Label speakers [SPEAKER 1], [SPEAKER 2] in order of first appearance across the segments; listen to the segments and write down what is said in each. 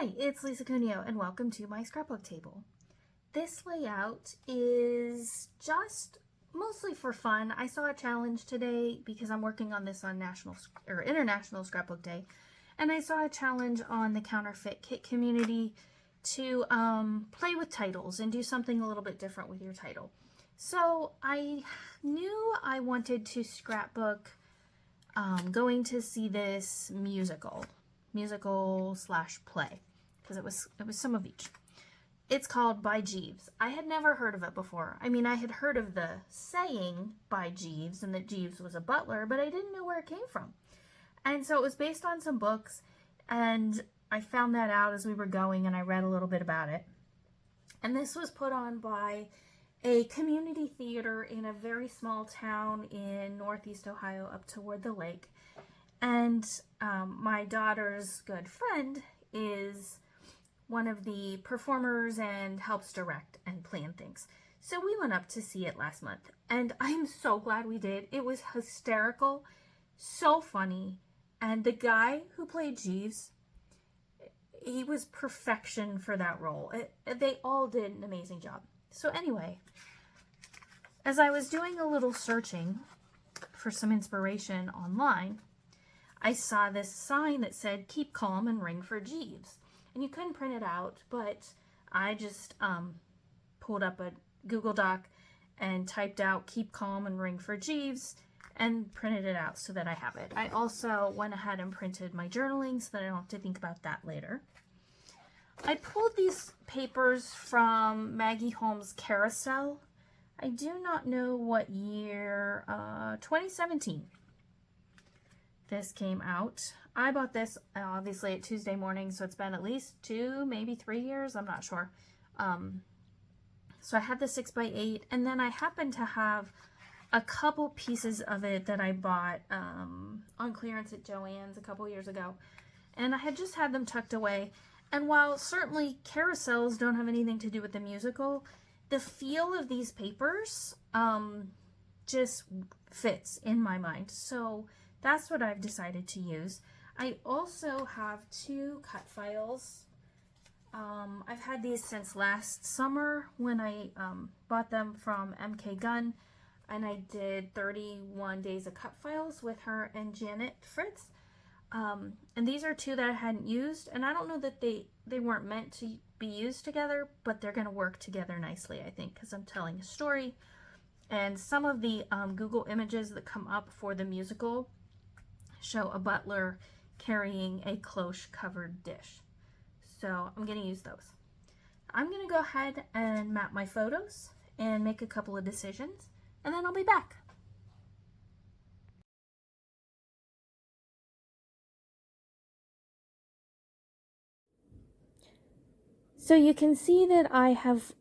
[SPEAKER 1] Hi, it's Lisa Cuneo and welcome to my scrapbook table. This layout is just mostly for fun. I saw a challenge today because I'm working on this on International Scrapbook Day, and I saw a challenge on the Counterfeit Kit community to play with titles and do something a little bit different with your title. So I knew I wanted to scrapbook going to see this musical / play, because it was some of each. It's called By Jeeves. I had never heard of it before. I mean, I had heard of the saying by Jeeves and that Jeeves was a butler, but I didn't know where it came from. And so it was based on some books, and I found that out as we were going, and I read a little bit about it. And this was put on by a community theater in a very small town in Northeast Ohio up toward the lake. And my daughter's good friend is one of the performers and helps direct and plan things. So we went up to see it last month, and I'm so glad we did. It was hysterical, so funny, and the guy who played Jeeves, he was perfection for that role. They all did an amazing job. So anyway, as I was doing a little searching for some inspiration online, I saw this sign that said, "Keep calm and ring for Jeeves." And you couldn't print it out, but I just pulled up a Google Doc and typed out "Keep calm and ring for Jeeves" and printed it out so that I have it. I also went ahead and printed my journaling so that I don't have to think about that later. I pulled these papers from Maggie Holmes' Carousel. I do not know what year, 2017. This came out. I bought this obviously at Tuesday morning, so it's been at least 2, maybe 3 years. I'm not sure. So I had the 6x8, and then I happened to have a couple pieces of it that I bought on clearance at Joann's a couple years ago, and I had just had them tucked away. And while certainly carousels don't have anything to do with the musical, the feel of these papers just fits in my mind. So that's what I've decided to use. I also have 2 cut files. I've had these since last summer when I bought them from MK Gunn, and I did 31 days of cut files with her and Janet Fritz. And these are 2 that I hadn't used, and I don't know that they weren't meant to be used together, but they're going to work together nicely, I think, because I'm telling a story. And some of the Google images that come up for the musical show a butler carrying a cloche covered dish. So I'm going to use those. I'm going to go ahead and map my photos and make a couple of decisions, and then I'll be back. So you can see that I have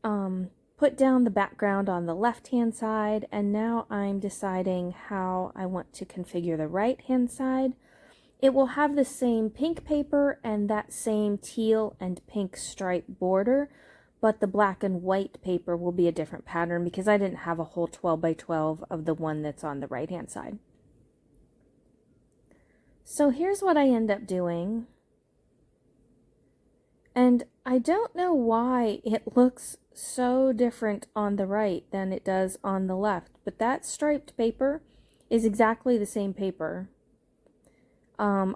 [SPEAKER 1] put down the background on the left-hand side, and now I'm deciding how I want to configure the right-hand side. It will have the same pink paper and that same teal and pink stripe border, but the black and white paper will be a different pattern because I didn't have a whole 12x12 of the one that's on the right-hand side. So here's what I end up doing. And I don't know why it looks so different on the right than it does on the left, but that striped paper is exactly the same paper.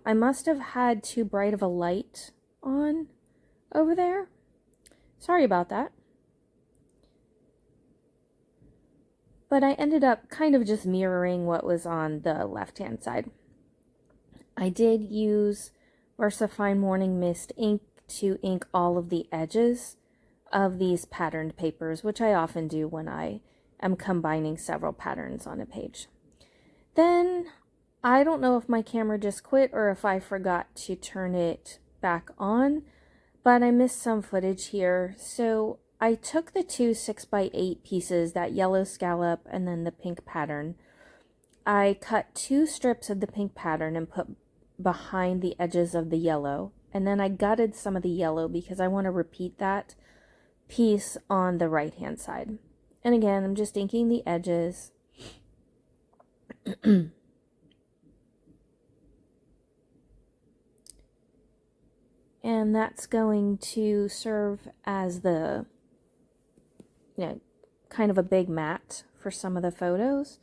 [SPEAKER 1] I must have had too bright of a light on over there. Sorry about that. But I ended up kind of just mirroring what was on the left-hand side. I did use VersaFine Morning Mist ink to ink all of the edges of these patterned papers, which I often do when I am combining several patterns on a page. Then I don't know if my camera just quit or if I forgot to turn it back on, but I missed some footage here. So I took the 2 6x8 pieces, that yellow scallop and then the pink pattern. I cut 2 strips of the pink pattern and put behind the edges of the yellow. And then I gutted some of the yellow because I want to repeat that piece on the right-hand side. And again, I'm just inking the edges.
[SPEAKER 2] And that's going to serve as the, kind of a big mat for some of the photos.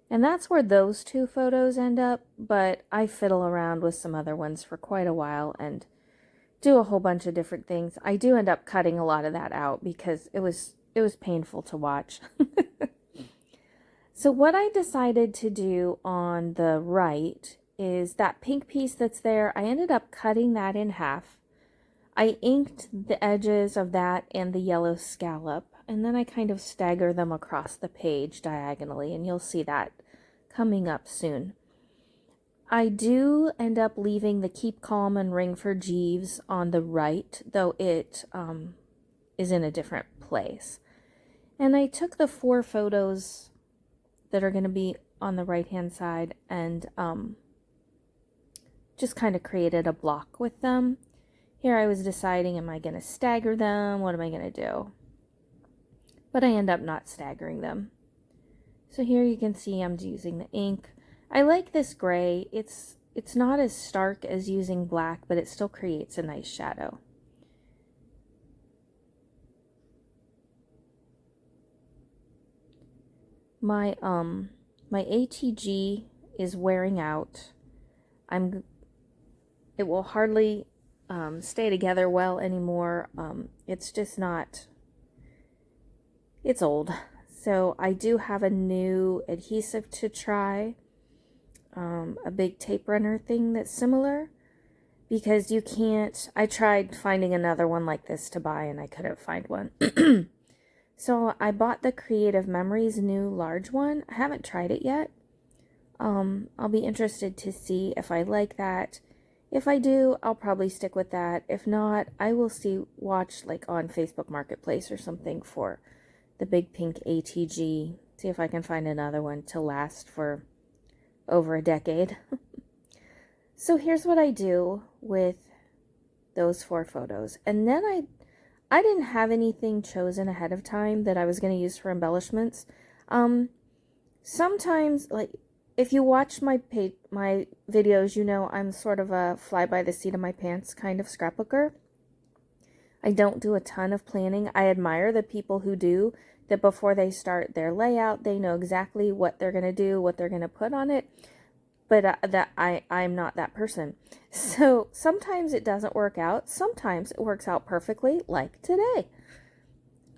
[SPEAKER 2] And that's where those two photos end up, but I fiddle around with some other ones for quite a while and do a whole bunch of different things. I do end up cutting a lot of that out because it was painful to watch. So what I decided to do on the right is that pink piece that's there, I ended up cutting that in half. I inked the edges of that and the yellow scallop, and then I kind of stagger them across the page diagonally, and you'll see that coming up soon. I do end up leaving the Keep Calm and Ring for Jeeves on the right, though it is in a different place. And I took the 4 photos that are going to be on the right hand side and just kind of created a block with them. Here I was deciding, am I going to stagger them? What am I going to do? But I end up not staggering them. So here you can see I'm using the ink. I like this gray. It's not as stark as using black, but it still creates a nice shadow. My ATG is wearing out. It will hardly stay together well anymore. It's just not, it's old. So I do have a new adhesive to try, a big tape runner thing that's similar, because you can't, I tried finding another one like this to buy and I couldn't find one. So I bought the Creative Memories new large one. I haven't tried it yet. I'll be interested to see if I like that. If I do, I'll probably stick with that. If not, I will watch like on Facebook Marketplace or something for the big pink ATG. See if I can find another one to last for over a decade. So here's what I do with those 4 photos. And then I didn't have anything chosen ahead of time that I was going to use for embellishments. Sometimes, like, if you watch my videos, you know I'm sort of a fly by the seat of my pants kind of scrapbooker. I don't do a ton of planning. I admire the people who do, that before they start their layout, they know exactly what they're going to do, what they're going to put on it. But I'm not that person. So sometimes it doesn't work out. Sometimes it works out perfectly, like today.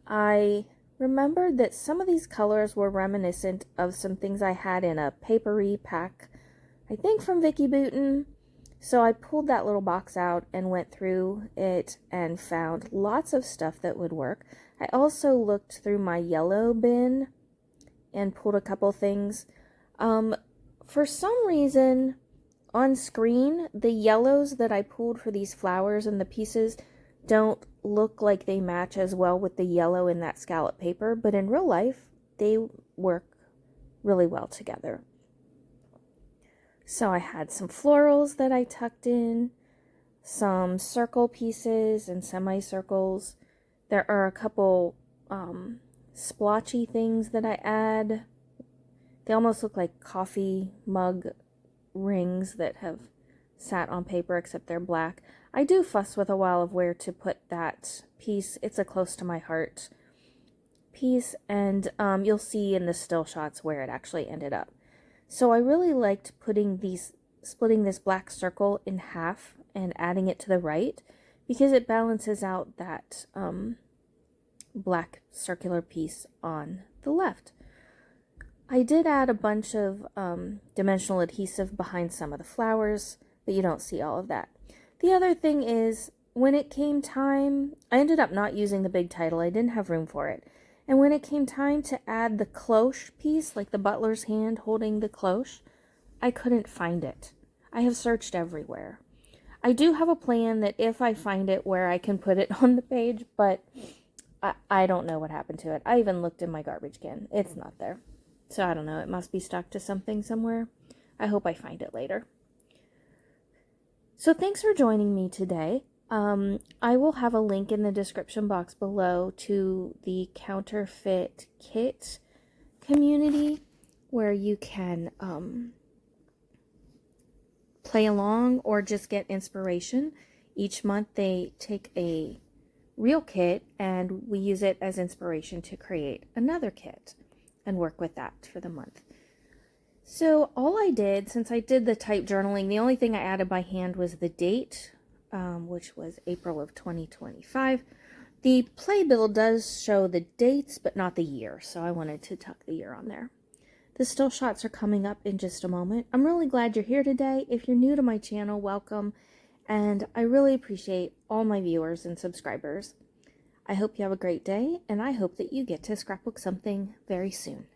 [SPEAKER 2] I remembered that some of these colors were reminiscent of some things I had in a papery pack, I think from Vicki Boutin. So I pulled that little box out and went through it and found lots of stuff that would work. I also looked through my yellow bin and pulled a couple things. For some reason, on screen, the yellows that I pulled for these flowers and the pieces don't look like they match as well with the yellow in that scallop paper, but in real life, they work really well together. So I had some florals that I tucked in, some circle pieces and semicircles. There are a couple splotchy things that I add. They almost look like coffee mug rings that have sat on paper, except they're black. I do fuss with a while of where to put that piece. It's a close to my heart piece, and you'll see in the still shots where it actually ended up. So I really liked splitting this black circle in half and adding it to the right, because it balances out that black circular piece on the left. I did add a bunch of dimensional adhesive behind some of the flowers, but you don't see all of that. The other thing is, when it came time, I ended up not using the big title. I didn't have room for it. And when it came time to add the cloche piece, like the butler's hand holding the cloche, I couldn't find it. I have searched everywhere. I do have a plan that if I find it, where I can put it on the page, but I don't know what happened to it. I even looked in my garbage can. It's not there. So I don't know. It must be stuck to something somewhere. I hope I find it later. So thanks for joining me today. I will have a link in the description box below to the counterfeit kit community, where you can play along or just get inspiration. Each month they take a real kit and we use it as inspiration to create another kit and work with that for the month. So all I did, since I did the type journaling, the only thing I added by hand was the date, which was April of 2025. The playbill does show the dates, but not the year, so I wanted to tuck the year on there. The still shots are coming up in just a moment. I'm really glad you're here today. If you're new to my channel, welcome, and I really appreciate all my viewers and subscribers. I hope you have a great day, and I hope that you get to scrapbook something very soon.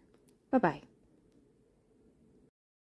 [SPEAKER 2] Bye-bye.